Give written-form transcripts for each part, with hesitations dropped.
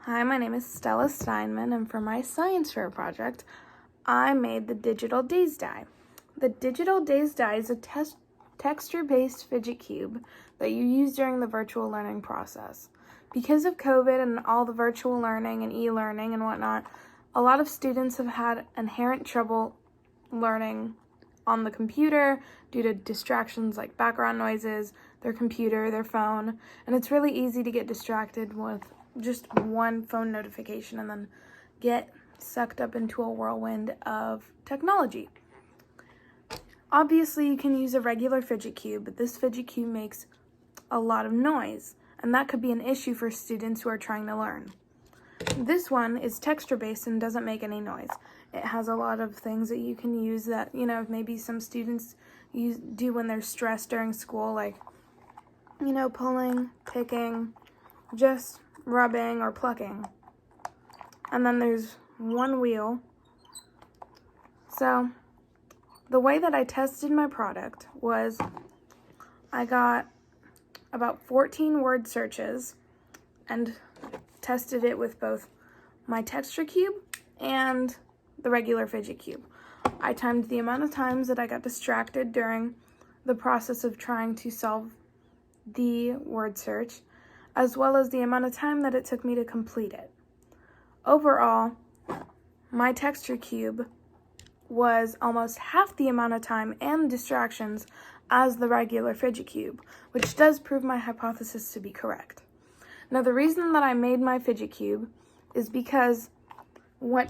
Hi, my name is Stella Steinman, and for my science fair project, I made the Digital Daze Die. The Digital Daze Die is a texture-based fidget cube that you use during the virtual learning process. Because of COVID and all the virtual learning and e-learning and whatnot, a lot of students have had inherent trouble learning on the computer due to distractions like background noises, their computer, their phone, and it's really easy to get distracted with just one phone notification and then get sucked up into a whirlwind of technology. Obviously, you can use a regular fidget cube, but this fidget cube makes a lot of noise, and that could be an issue for students who are trying to learn. This one is texture-based and doesn't make any noise. It has a lot of things that you can use that, maybe some students do when they're stressed during school, like, pulling, picking, just rubbing or plucking. And then there's one wheel. So the way that I tested my product was I got about 14 word searches and tested it with both my texture cube and the regular fidget cube. I timed the amount of times that I got distracted during the process of trying to solve the word search, as well as the amount of time that it took me to complete it. Overall, my texture cube was almost half the amount of time and distractions as the regular fidget cube, which does prove my hypothesis to be correct. Now, the reason that I made my fidget cube is because when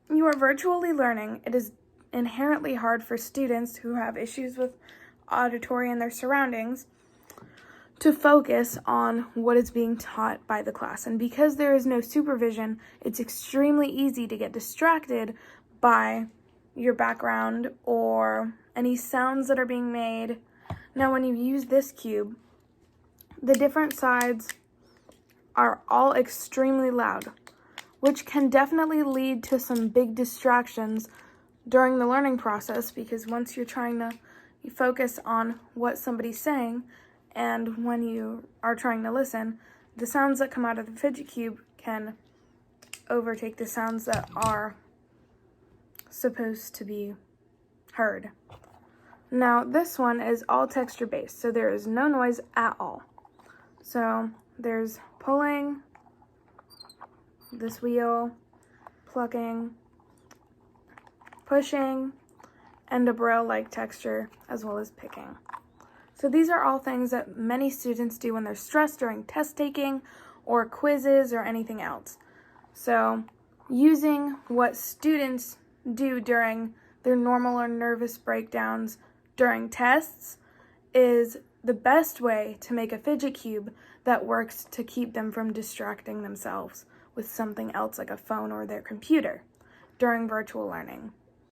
you are virtually learning, it is inherently hard for students who have issues with auditory and their surroundings to focus on what is being taught by the class. And because there is no supervision, it's extremely easy to get distracted by your background or any sounds that are being made. Now, when you use this cube, the different sides are all extremely loud, which can definitely lead to some big distractions during the learning process, because once you're trying to focus on what somebody's saying, and when you are trying to listen, the sounds that come out of the fidget cube can overtake the sounds that are supposed to be heard. Now, this one is all texture based, so there is no noise at all. So there's pulling, this wheel, plucking, pushing, and a braille-like texture, as well as picking. So these are all things that many students do when they're stressed during test taking or quizzes or anything else. So using what students do during their normal or nervous breakdowns during tests is the best way to make a fidget cube that works to keep them from distracting themselves with something else like a phone or their computer during virtual learning.